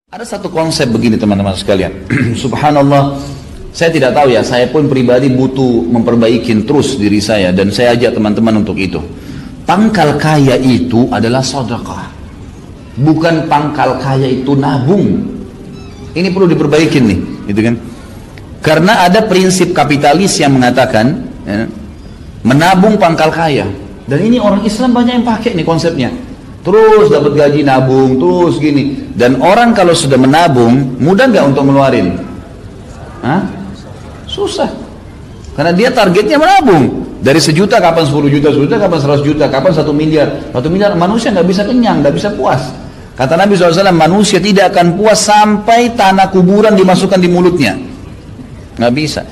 Ada satu konsep begini teman-teman sekalian. Subhanallah, saya tidak tahu ya, saya pun pribadi butuh memperbaiki terus diri saya, dan saya ajak teman-teman untuk itu. Pangkal kaya itu adalah sedekah, bukan pangkal kaya itu nabung. Ini perlu diperbaiki nih, gitu kan? Karena ada prinsip kapitalis yang mengatakan ya, menabung pangkal kaya, dan ini orang Islam banyak yang pakai nih konsepnya. Terus dapat gaji nabung, terus gini. Dan orang kalau sudah menabung, mudah nggak untuk ngeluarin? Hah? Susah. Karena dia targetnya menabung. Dari 1 juta, kapan 10 juta, 10 juta, kapan 100 juta, kapan 1 miliar. 1 miliar, manusia nggak bisa kenyang, nggak bisa puas. Kata Nabi SAW, manusia tidak akan puas sampai tanah kuburan dimasukkan di mulutnya. Nggak bisa.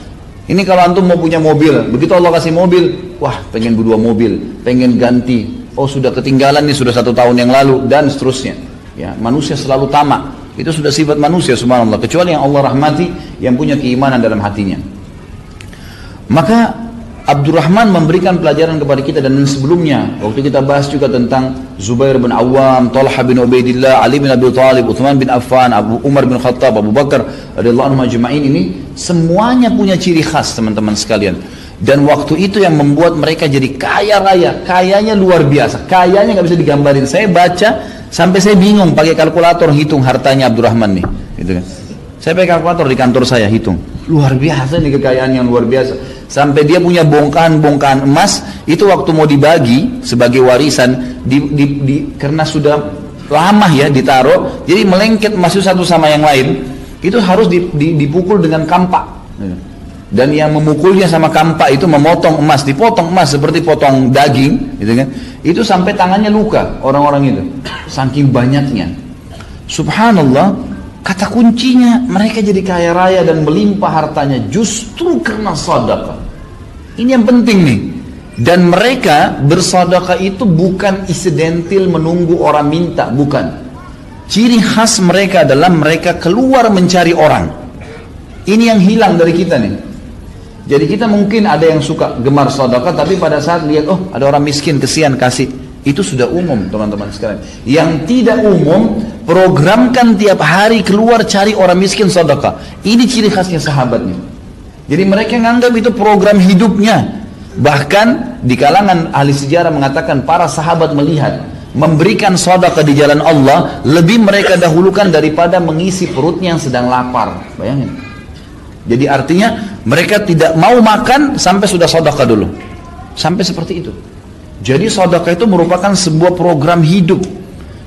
Ini kalau antum mau punya mobil, begitu Allah kasih mobil, wah pengen 2 mobil, pengen ganti. Oh sudah ketinggalan nih, sudah 1 tahun yang lalu, dan seterusnya. Ya, manusia selalu tamak. Itu sudah sifat manusia, subhanallah. Kecuali yang Allah rahmati, yang punya keimanan dalam hatinya. Maka Abdurrahman memberikan pelajaran kepada kita, dan sebelumnya waktu kita bahas juga tentang Zubair bin Awam, Talha bin Ubaidillah, Ali bin Abi Thalib, Uthman bin Affan, Abu Umar bin Khattab, Abu Bakar radhiyallahu anhum ajma'in, ini semuanya punya ciri khas teman-teman sekalian. Dan waktu itu yang membuat mereka jadi kaya raya, kayanya luar biasa, kayanya nggak bisa digambarin. Saya baca sampai saya bingung pakai kalkulator hitung hartanya Abdurrahman nih, gitu kan. Saya pakai kalkulator di kantor saya hitung, luar biasa nih kekayaan yang luar biasa. Sampai dia punya bongkahan-bongkahan emas itu waktu mau dibagi sebagai warisan, karena sudah lama ya ditaruh, jadi melengket emas itu satu sama yang lain, itu harus dipukul dengan kampak. Dan yang memukulnya sama kampak itu memotong emas, dipotong emas seperti potong daging, gitu kan? Itu sampai tangannya luka orang-orang itu, saking banyaknya. Subhanallah, kata kuncinya mereka jadi kaya raya dan melimpah hartanya justru karena sedekah. Ini yang penting nih. Dan mereka bersedekah itu bukan insidental menunggu orang minta, bukan. Ciri khas mereka adalah mereka keluar mencari orang. Ini yang hilang dari kita nih. Jadi kita mungkin ada yang suka gemar sedekah, tapi pada saat lihat, oh ada orang miskin, kesian kasih. Itu sudah umum teman-teman sekalian. Yang tidak umum, programkan tiap hari keluar cari orang miskin sedekah. Ini ciri khasnya sahabatnya. Jadi mereka menganggap itu program hidupnya. Bahkan di kalangan ahli sejarah mengatakan para sahabat melihat memberikan sedekah di jalan Allah lebih mereka dahulukan daripada mengisi perutnya yang sedang lapar. Bayangin. Jadi artinya mereka tidak mau makan sampai sudah sedekah dulu. Sampai seperti itu. Jadi sedekah itu merupakan sebuah program hidup.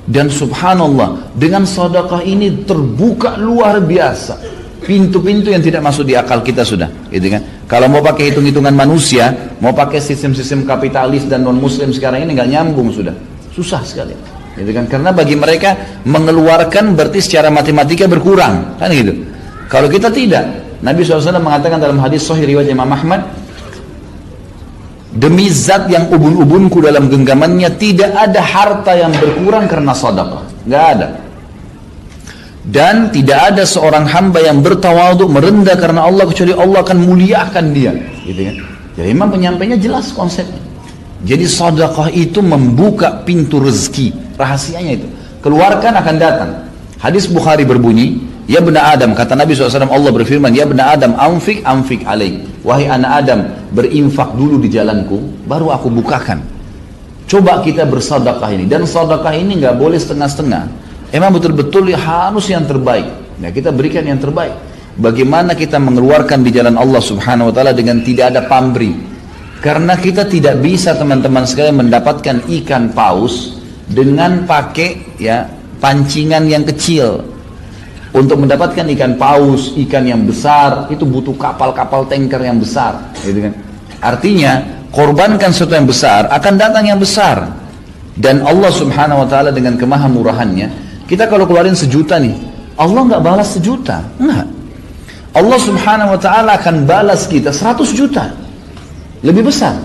Dan subhanallah, dengan sedekah ini terbuka luar biasa pintu-pintu yang tidak masuk di akal kita sudah, gitu kan? Kalau mau pakai hitung-hitungan manusia, mau pakai sistem-sistem kapitalis dan non-muslim sekarang ini nggak nyambung sudah. Susah sekali. Gitu kan? Karena bagi mereka mengeluarkan berarti secara matematika berkurang, kan gitu. Kalau kita tidak. Nabi SAW mengatakan dalam hadis sahih riwayat Imam Ahmad, demi zat yang ubun-ubunku dalam genggamannya, tidak ada harta yang berkurang karena sedekah, nggak ada. Dan tidak ada seorang hamba yang bertawadhu, merendah karena Allah, kecuali Allah akan muliakan dia, gitu kan. Jadi memang penyampainya jelas konsepnya. Jadi sedekah itu membuka pintu rezeki, rahasianya itu. Keluarkan akan datang. Hadis Bukhari berbunyi, ya bena Adam, kata Nabi SAW, Allah berfirman, ya bena Adam, anfik alaik. Wahai anak Adam, berinfak dulu di jalanku, baru aku bukakan. Coba kita bersedekah ini. Dan sedekah ini nggak boleh setengah-setengah. Emang betul-betul harus yang terbaik. Nah, kita berikan yang terbaik. Bagaimana kita mengeluarkan di jalan Allah Subhanahu Wa Taala dengan tidak ada pamrih. Karena kita tidak bisa teman-teman sekalian mendapatkan ikan paus dengan pakai ya pancingan yang kecil. Untuk mendapatkan ikan paus, ikan yang besar, itu butuh kapal-kapal tanker yang besar, gitu kan? Artinya, korbankan sesuatu yang besar, akan datang yang besar. Dan Allah Subhanahu Wa Taala dengan kemahamurahannya, kita kalau keluarin 1 juta nih, Allah nggak balas 1 juta, enggak. Allah Subhanahu Wa Taala akan balas kita 100 juta, lebih besar.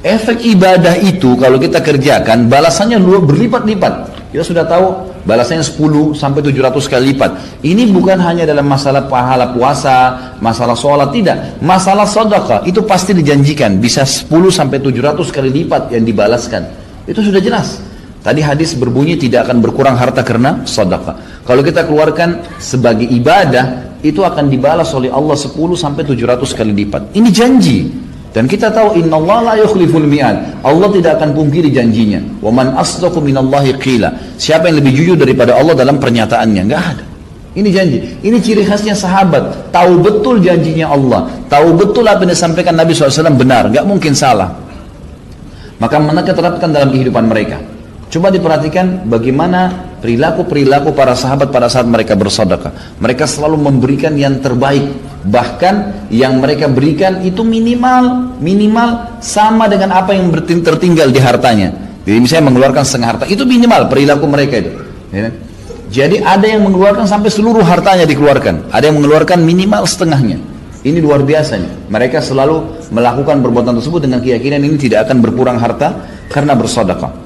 Efek ibadah itu kalau kita kerjakan, balasannya berlipat-lipat. Kita sudah tahu balasannya 10 sampai 700 kali lipat. Ini bukan hanya dalam masalah pahala puasa, masalah sholat, tidak. Masalah sedekah itu pasti dijanjikan bisa 10 sampai 700 kali lipat yang dibalaskan. Itu sudah jelas. Tadi hadis berbunyi tidak akan berkurang harta karena sedekah. Kalau kita keluarkan sebagai ibadah, itu akan dibalas oleh Allah 10 sampai 700 kali lipat. Ini janji. Dan kita tahu innallaha la yukhliful mi'ad. Allah tidak akan pungkiri janjinya. Wa man asdaqu minallahi qila. Siapa yang lebih jujur daripada Allah dalam pernyataannya? Enggak ada. Ini janji. Ini ciri khasnya sahabat. Tahu betul janjinya Allah. Tahu betul apa yang disampaikan Nabi SAW benar. Enggak mungkin salah. Maka mereka terapkan dalam kehidupan mereka. Coba diperhatikan bagaimana perilaku-perilaku para sahabat pada saat mereka bersedekah. Mereka selalu memberikan yang terbaik. Bahkan yang mereka berikan itu minimal sama dengan apa yang tertinggal di hartanya. Jadi misalnya mengeluarkan setengah harta, itu minimal perilaku mereka itu. Ya. Jadi ada yang mengeluarkan sampai seluruh hartanya dikeluarkan. Ada yang mengeluarkan minimal setengahnya. Ini luar biasanya. Mereka selalu melakukan perbuatan tersebut dengan keyakinan ini tidak akan berkurang harta karena bersedekah.